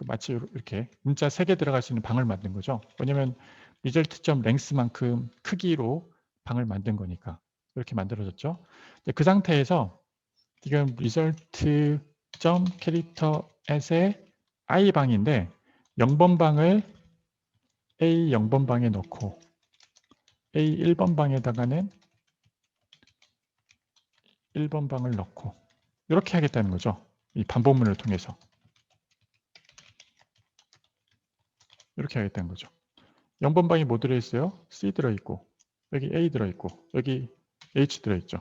마치 이렇게 문자 3개 들어갈 수 있는 방을 만든 거죠. 왜냐면 result.length만큼 크기로 방을 만든 거니까. 이렇게 만들어졌죠. 그 상태에서 지금 result.character as의 i 방인데 0번 방을 a 0번 방에 넣고 a 1번 방에다가는 1번 방을 넣고 이렇게 하겠다는 거죠. 이 반복문을 통해서 이렇게 하겠다는 거죠. 0번 방에 뭐 들어있어요? C 들어있고 여기 A 들어있고 여기 H 들어있죠.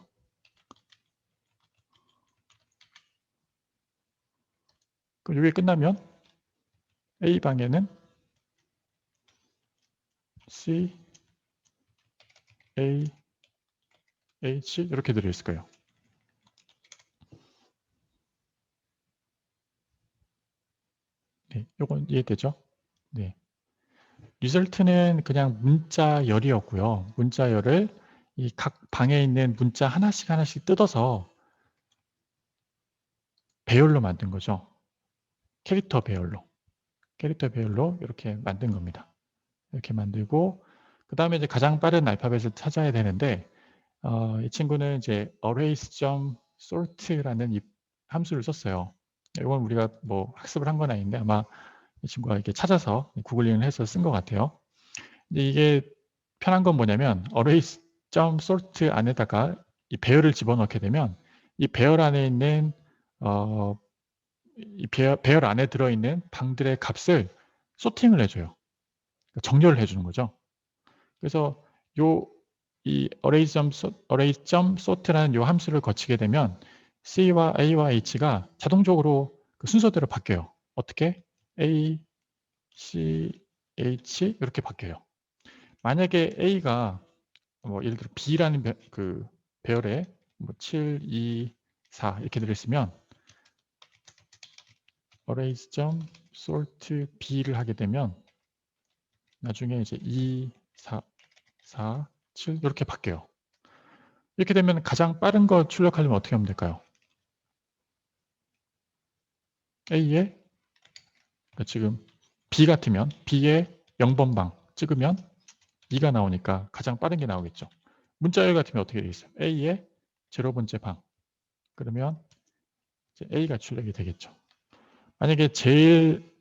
그럼 이게 끝나면 A 방에는 C, A, H 이렇게 들어있을 거예요. 네, 요건 이해되죠? 네. 리절트는 그냥 문자열이었고요. 문자열을 이 각 방에 있는 문자 하나씩 뜯어서 배열로 만든 거죠. 캐릭터 배열로. 캐릭터 배열로 이렇게 만든 겁니다. 이렇게 만들고 그 다음에 이제 가장 빠른 알파벳을 찾아야 되는데 이 친구는 이제 arrays.sort라는 이 함수를 썼어요. 이건 우리가 뭐 학습을 한 건 아닌데 아마 이 친구가 이렇게 찾아서 구글링을 해서 쓴 것 같아요. 근데 이게 편한 건 뭐냐면 arrays.sort 안에다가 이 배열을 집어넣게 되면 이 배열 안에 있는 이 배열 안에 들어있는 방들의 값을 소팅을 해줘요. 정렬을 해주는 거죠. 그래서 이 array.sort라는 이 함수를 거치게 되면 C와 A와 H가 자동적으로 그 순서대로 바뀌어요. 어떻게? A, C, H 이렇게 바뀌어요. 만약에 A가 뭐 예를 들어 B라는 그 배열에 뭐 7, 2, 4 이렇게 들어있으면 arrays.sort B를 하게 되면 나중에 이제 2, 4, 4, 7 이렇게 바뀌어요. 이렇게 되면 가장 빠른 거 출력하려면 어떻게 하면 될까요? A에 지금 B 같으면 B에 0번 방 찍으면 2가 나오니까 가장 빠른 게 나오겠죠. 문자열 같으면 어떻게 되겠어요? A에 0번째 방 그러면 이제 A가 출력이 되겠죠. 만약에 제일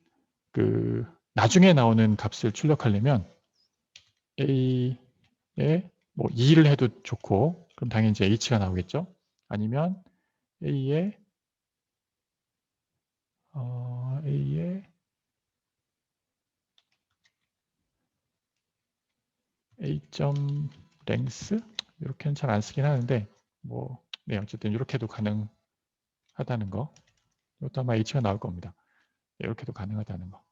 나중에 나오는 값을 출력하려면 A에 뭐 2를 해도 좋고 그럼 당연히 이제 H가 나오겠죠. 아니면 A에 A.length 이렇게는 잘 안 쓰긴 하는데 뭐, 네, 어쨌든 이렇게도 가능하다는 거. 이것도 아마 H가 나올 겁니다. 이렇게도 가능하다는 거.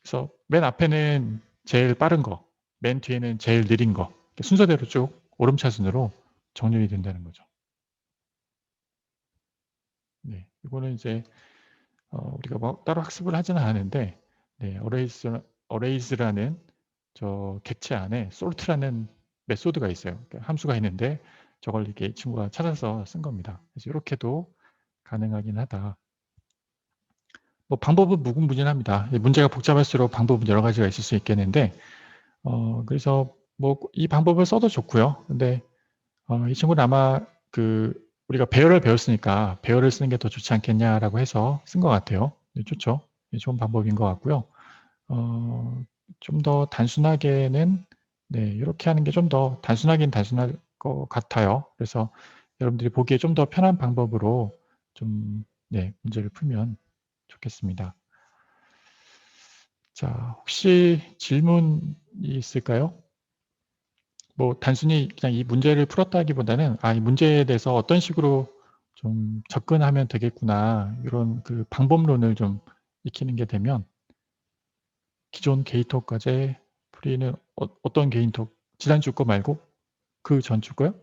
그래서 맨 앞에는 제일 빠른 거, 맨 뒤에는 제일 느린 거. 순서대로 쭉 오름차순으로 정렬이 된다는 거죠. 네, 이거는 이제 우리가 뭐 따로 학습을 하지는 않았는데, 네, 어레이즈라는 저 객체 안에 솔트라는 메소드가 있어요. 그러니까 함수가 있는데 저걸 이렇게 이 친구가 찾아서 쓴 겁니다. 그래서 이렇게도 가능하긴 하다. 뭐 방법은 무궁무진합니다. 문제가 복잡할수록 방법은 여러 가지가 있을 수 있겠는데, 그래서 뭐 이 방법을 써도 좋고요. 근데 이 친구는 아마 우리가 배열을 배웠으니까 배열을 쓰는 게 더 좋지 않겠냐라고 해서 쓴 것 같아요. 네, 좋죠. 네, 좋은 방법인 것 같고요. 좀 더 단순하게는, 네, 이렇게 하는 게 좀 더 단순하긴 단순할 것 같아요. 그래서 여러분들이 보기에 좀 더 편한 방법으로 좀, 네, 문제를 풀면 좋겠습니다. 자, 혹시 질문이 있을까요? 뭐 단순히 그냥 이 문제를 풀었다기보다는 이 문제에 대해서 어떤 식으로 좀 접근하면 되겠구나, 이런 그 방법론을 좀 익히는 게 되면, 기존 게이터 과제 풀이는 어떤 게이터, 지난주 거 말고 그 전주 거요?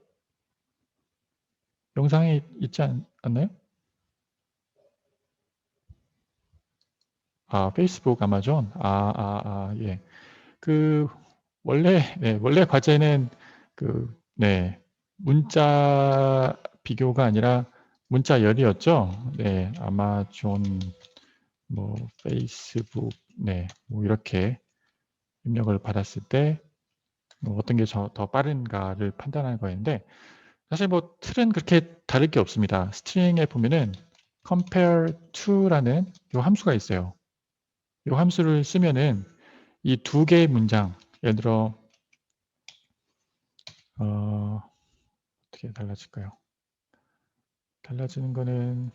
영상에 있지 않나요? 페이스북, 아마존. 예. 그 원래 과제는 네, 문자 비교가 아니라 문자열이었죠. 네, 아마존, 뭐 페이스북, 네, 뭐 이렇게 입력을 받았을 때 뭐 어떤 게 더 빠른가를 판단하는 거였는데, 사실 뭐 틀은 그렇게 다를 게 없습니다. 스트링에 보면은 compare to라는 이 함수가 있어요. 이 함수를 쓰면은 이 두 개의 문장, 예를 들어 어떻게 달라질까요? 달라지는 거는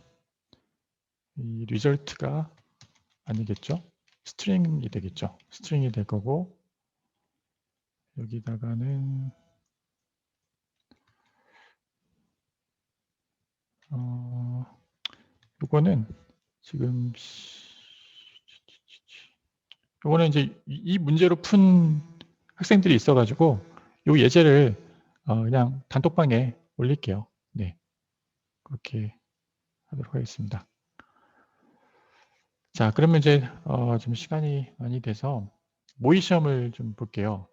이 result가 아니겠죠? 스트링이 되겠죠. 스트링이 될 거고, 여기다가는 요거는 지금 요거는 이제 이 문제로 푼 학생들이 있어 가지고 요 예제를 그냥 단톡방에 올릴게요. 네, 그렇게 하도록 하겠습니다. 자, 그러면 이제 좀 시간이 많이 돼서 모의 시험을 좀 볼게요.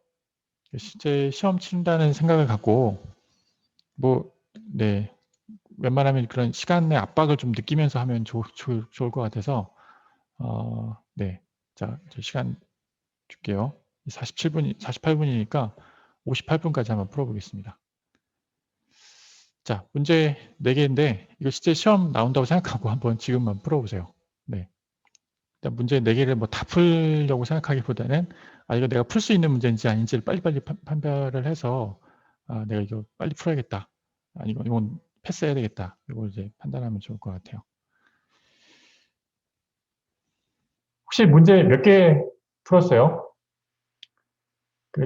실제 시험 친다는 생각을 갖고 뭐, 네, 웬만하면 그런 시간의 압박을 좀 느끼면서 하면 좋을 것 같아서, 네, 자, 이제 시간 줄게요. 48분이니까 58분까지 한번 풀어보겠습니다. 자, 문제 4개인데 이거 실제 시험 나온다고 생각하고 한번 지금만 풀어보세요. 네, 일단 문제 4개를 뭐 다 풀려고 생각하기보다는 이거 내가 풀 수 있는 문제인지 아닌지를 빨리빨리 판별을 해서 내가 이거 빨리 풀어야겠다, 아니면 이건 패스해야 되겠다, 이걸 이제 판단하면 좋을 것 같아요. 혹시 문제 몇 개 풀었어요?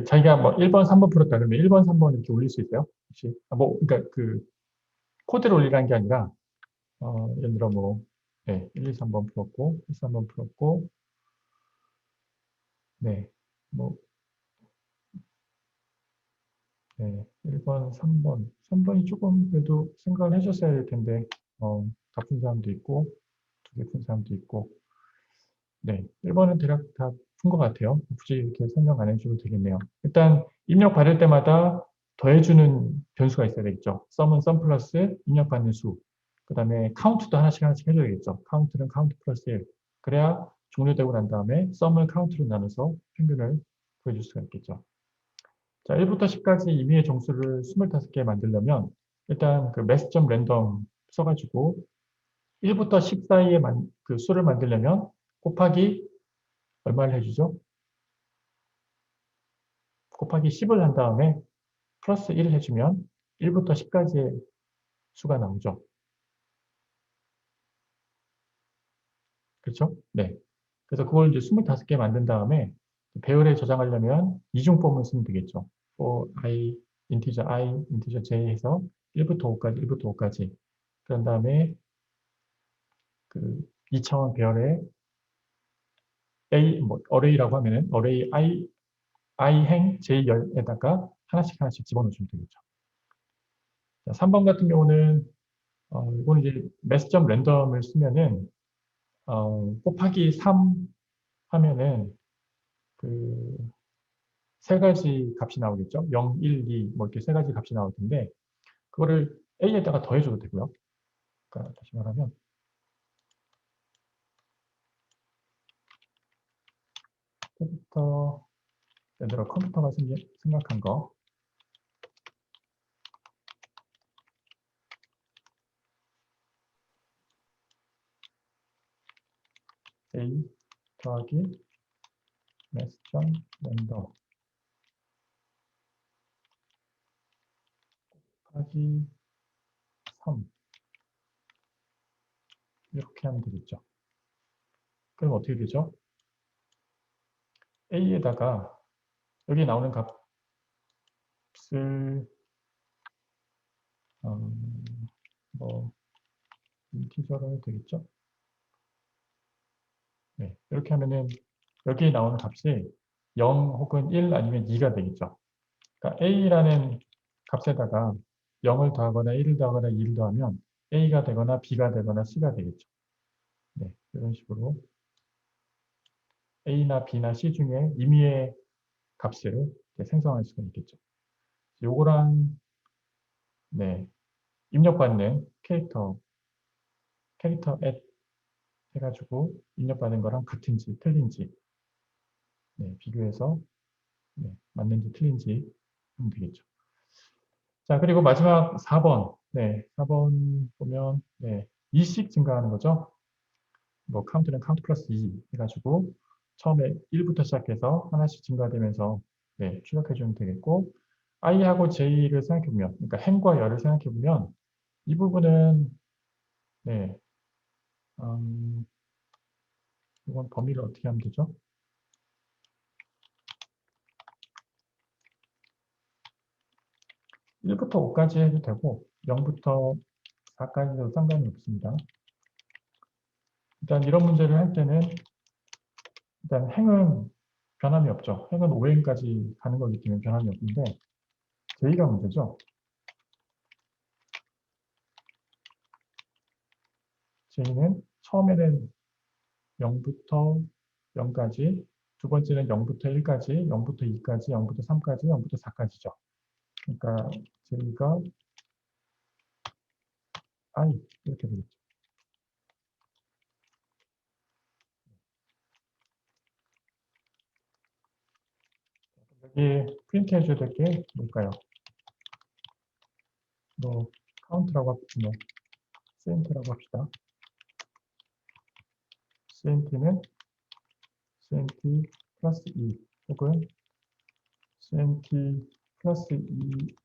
자기가 뭐 1번, 3번 풀었다 그러면 1번, 3번 이렇게 올릴 수 있어요? 혹시? 그러니까 코드를 올리라는 게 아니라, 예를 들어 뭐, 네, 1, 2, 3번 풀었고, 1, 3번 풀었고, 네, 뭐, 네, 1번, 3번. 3번이 조금 그래도 생각을 해줬어야 될 텐데, 다 푼 사람도 있고, 2개 푼 사람도 있고, 네, 1번은 대략 다 푼 것 같아요. 굳이 이렇게 설명 안 해줘도 되겠네요. 일단 입력 받을 때마다 더해주는 변수가 있어야 되겠죠. 썸은 썸 플러스 입력받는 수. 그 다음에 카운트도 하나씩 하나씩 해줘야겠죠. 카운트는 카운트 플러스 1. 그래야 종료되고 난 다음에 썸을 카운트로 나눠서 평균을 구해줄 수가 있겠죠. 자, 1부터 10까지 임의의 정수를 25개 만들려면 일단 그 mass.랜덤 써가지고 1부터 10 사이의 그 수를 만들려면 곱하기 얼마를 해주죠? 곱하기 10을 한 다음에 플러스 1을 해주면 1부터 10까지의 수가 나오죠. 그렇죠? 네. 그래서 그걸 이제 25개 만든 다음에 배열에 저장하려면 이중법을 쓰면 되겠죠. for i, integer j 해서 1부터 5까지, 1부터 5까지. 그런 다음에 그 2차원 배열의 A, 뭐, 어레이라고 하면은 어레이 i행 J열에다가 하나씩 하나씩 집어넣으시면 되겠죠. 자, 3번 같은 경우는, 이거는 이제 매스점 랜덤을 쓰면은, 곱하기 3 하면은, 그, 세 가지 값이 나오겠죠. 0, 1, 2, 뭐 이렇게 세 가지 값이 나올 텐데, 그거를 A에다가 더해줘도 되고요. 그러니까 다시 말하면, 컴퓨터, 예를 들어 컴퓨터가 생각한 거, A 더하기 매스점 랜덤 곱하기 3 이렇게 하면 되겠죠. 그럼 어떻게 되죠? A에다가 여기 나오는 값을 뭐 인티저로 해도 되겠죠? 네, 이렇게 하면은 여기 나오는 값이 0 혹은 1 아니면 2가 되겠죠. 그러니까 A라는 값에다가 0을 더하거나 1을 더하거나 2를 더하면 A가 되거나 B가 되거나 C가 되겠죠. 네, 이런 식으로 A나 B나 C 중에 임의의 값을 생성할 수가 있겠죠. 요거랑 네, 입력받는 캐릭터 앱 해가지고 입력받은 거랑 같은지 틀린지 네, 비교해서 네, 맞는지 틀린지 하면 되겠죠. 자, 그리고 마지막 4번. 네, 4번 보면 네, 2씩 증가하는 거죠. 뭐 카운트는 카운트 플러스 2 해가지고 처음에 1부터 시작해서 하나씩 증가되면서 네, 추적해 주면 되겠고 i하고 j를 생각해 보면 그러니까 행과 열을 생각해 보면 이 부분은 네, 음, 이건 범위를 어떻게 하면 되죠? 1부터 5까지 해도 되고 0부터 4까지 해도 상관이 없습니다. 일단 이런 문제를 할 때는 일단 행은 변함이 없죠. 행은 5행까지 가는 거기 때문에 변함이 없는데 j가 문제죠. j는 처음에는 0부터 0까지, 두 번째는 0부터 1까지, 0부터 2까지, 0부터 3까지, 0부터 4까지죠. 그러니까 j가 i 이렇게 되겠죠. 여기 프린트 해줘야 될 게 뭘까요? 뭐 카운트라고 합시다. cnt라고 합시다. cent는 cnt 플러스 2 혹은 cnt 플러스 2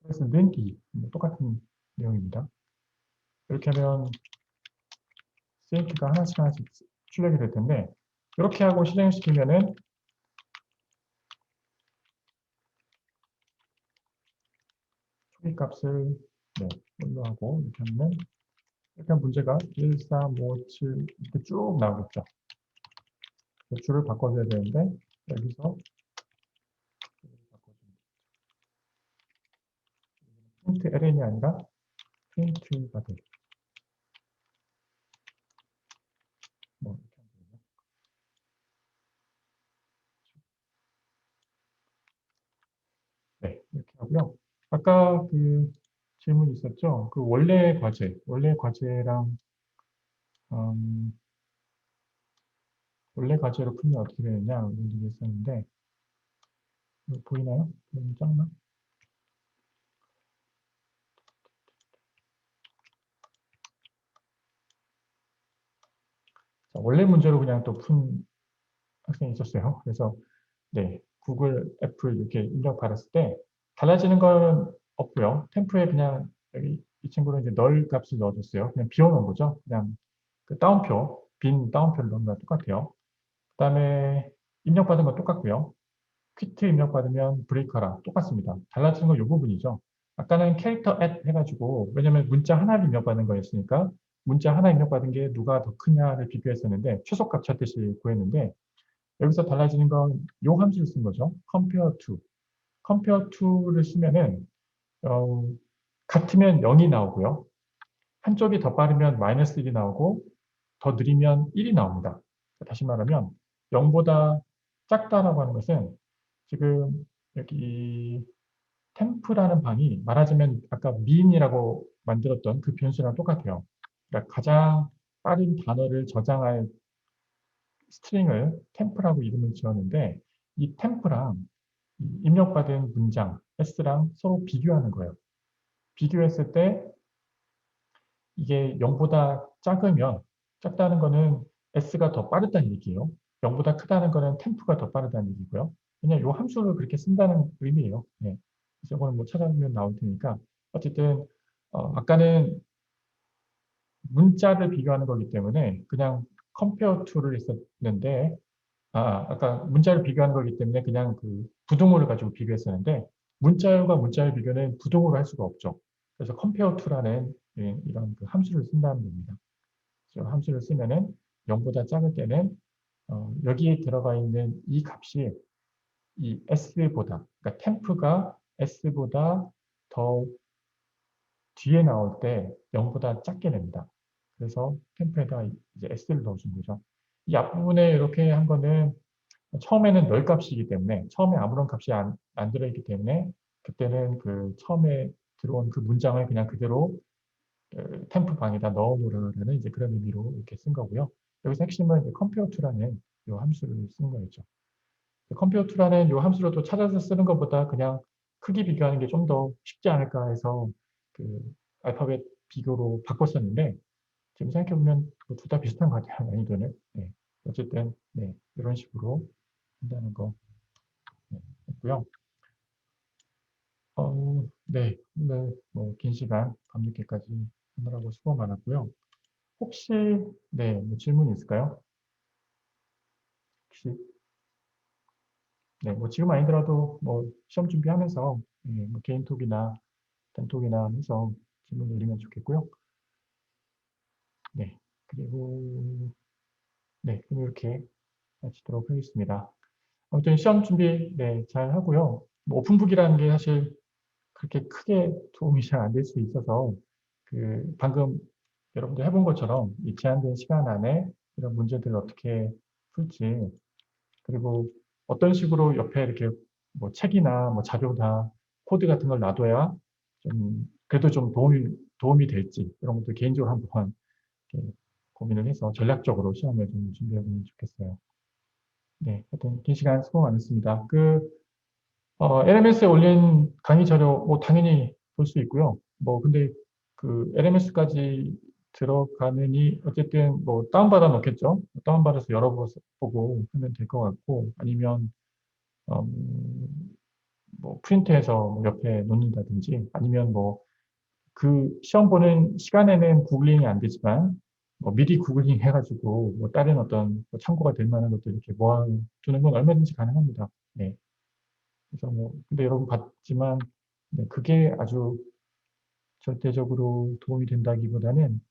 플러스 는 2 똑같은 내용입니다. 이렇게 하면 cnt가 하나씩 하나씩 출력이 될 텐데 이렇게 하고 실행시키면은 초기 값을 네, 뭘로 하고 이렇게 하면 일단 문제가 1, 3, 5, 7 이렇게 쭉 나오겠죠. 줄을 바꿔줘야 되는데 여기서 프린트 ln이 아니라 프린트가 돼. 뭐 이렇게 하면 되죠. 네, 이렇게 하고요. 아까 그 질문 있었죠? 그 원래 과제랑 음, 원래 과제로 풀면 어떻게 되느냐 이런 얘기 했었는데 이거 보이나요? 너무 작나? 자, 원래 문제로 그냥 또 푼 학생이 있었어요. 그래서 네, 구글, 애플 이렇게 입력 받았을 때 달라지는 건 없고요. 템프에 그냥 여기 이 친구는 이제 널 값을 넣어줬어요. 그냥 비워놓은 거죠. 그냥 그 따옴표, 빈 따옴표를 넣은 거랑 똑같아요. 그 다음에 입력받은 건 똑같고요. 퀴트 입력받으면 브레이크하라 똑같습니다. 달라지는 건 이 부분이죠. 아까는 캐릭터 at 해가지고, 왜냐면 문자 하나를 입력받는 거였으니까, 문자 하나 입력받은 게 누가 더 크냐를 비교했었는데, 최소값 찾듯이 구했는데, 여기서 달라지는 건 요 함수를 쓴 거죠. compare to. compare to를 쓰면은, 어, 같으면 0이 나오고요. 한쪽이 더 빠르면 마이너스 1이 나오고, 더 느리면 1이 나옵니다. 다시 말하면 0보다 작다라고 하는 것은 지금 여기 템프라는 방이 말하자면 아까 미인이라고 만들었던 그 변수랑 똑같아요. 그러니까 가장 빠른 단어를 저장할 스트링을 템프라고 이름을 지었는데 이 템프랑 입력받은 문장 s랑 서로 비교하는 거예요. 비교했을 때 이게 0보다 작으면 작다는 거는 s가 더 빠르다는 얘기예요. 0보다 크다는 거는 템프가 더 빠르다는 얘기고요. 그냥 이 함수를 그렇게 쓴다는 의미예요. 네. 그래서 이거는 뭐 찾아보면 나올 테니까 어쨌든 아까는 문자를 비교하는 거기 때문에 그냥 compare to를 했었는데 아까 문자를 비교하는 거기 때문에 그냥 그 부등호를 가지고 비교했었는데 문자열과 문자열 비교는 부등호로 할 수가 없죠. 그래서 compare to라는 이런 그 함수를 쓴다는 겁니다. 함수를 쓰면은 0보다 작을 때는 여기에 들어가 있는 이 값이 이 s보다 그러니까 템프가 s보다 더 뒤에 나올 때 0보다 작게 됩니다. 그래서 템프에다 이제 s를 넣어준 거죠. 이 앞부분에 이렇게 한 거는 처음에는 널 값이기 때문에 처음에 아무런 값이 안 들어있기 때문에 그때는 그 처음에 들어온 그 문장을 그냥 그대로 템프 방에다 넣어놓으라는 이제 그런 의미로 이렇게 쓴 거고요. 여기서 핵심은 compare to라는 이 함수를 쓴 거였죠. compare to라는 이 함수로도 찾아서 쓰는 것보다 그냥 크기 비교하는 게 좀 더 쉽지 않을까 해서 그 알파벳 비교로 바꿨었는데 지금 생각해보면 둘 다 비슷한 것 같아요. 난이도는. 네. 어쨌든 네, 이런 식으로 한다는 거 네, 했고요. 네, 오늘 뭐긴 시간 밤늦게까지 하느라고 수고 많았고요. 혹시 네, 뭐 질문 있을까요? 혹시 네, 뭐 지금 아니더라도 뭐 시험 준비하면서 뭐 개인톡이나 단톡이나 해서 질문 올리면 좋겠고요. 네, 그리고 네, 그럼 이렇게 마치도록 하겠습니다. 아무튼 시험 준비 네, 잘 하고요. 뭐 오픈북이라는 게 사실 그렇게 크게 도움이 잘 안 될 수 있어서 그 방금 여러분들 해본 것처럼 이 제한된 시간 안에 이런 문제들을 어떻게 풀지 그리고 어떤 식으로 옆에 이렇게 뭐 책이나 뭐 자료나 코드 같은 걸 놔둬야 좀 그래도 좀 도움이 될지 이런 것도 개인적으로 한번 이렇게 고민을 해서 전략적으로 시험을 좀 준비해 보면 좋겠어요. 네, 하여튼 긴 시간 수고 많으셨습니다. LMS에 올린 강의 자료 뭐 당연히 볼 수 있고요. 뭐 근데 그 LMS까지 들어가느니 어쨌든 뭐 다운받아 놓겠죠. 다운받아서 열어보고 하면 될 것 같고 아니면 뭐 프린트해서 뭐 옆에 놓는다든지 아니면 뭐 그 시험 보는 시간에는 구글링이 안 되지만 뭐 미리 구글링 해가지고 뭐 다른 어떤 뭐 참고가 될 만한 것들 이렇게 모아두는 건 얼마든지 가능합니다. 네. 그래서 뭐 근데 여러분 봤지만 네, 그게 아주 절대적으로 도움이 된다기보다는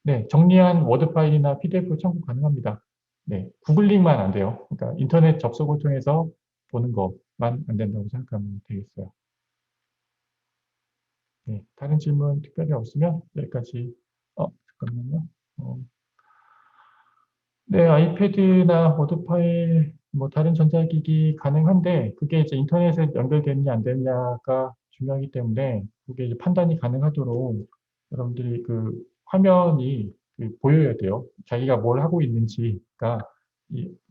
네, 정리한 워드 파일이나 PDF 참고 가능합니다. 네, 구글링만 안 돼요. 그러니까 인터넷 접속을 통해서 보는 것만 안 된다고 생각하면 되겠어요. 네, 다른 질문 특별히 없으면 여기까지. 잠깐만요. 어, 네, 아이패드나 워드 파일, 뭐 다른 전자기기 가능한데 그게 이제 인터넷에 연결되느냐 안 되느냐가 중요하기 때문에 그게 이제 판단이 가능하도록 여러분들이 그 화면이 그 보여야 돼요. 자기가 뭘 하고 있는지가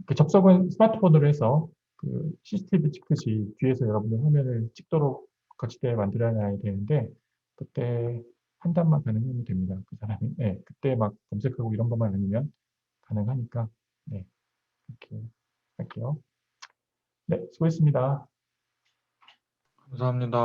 그 접속은 스마트폰으로 해서 그 CCTV 찍듯이 뒤에서 여러분들 화면을 찍도록 거치대 만들어놔야 되는데 그때 판단만 가능하면 됩니다. 그 사람이 네, 그때 막 검색하고 이런 것만 아니면 가능하니까 네, 이렇게 할게요. 네, 수고했습니다. 감사합니다.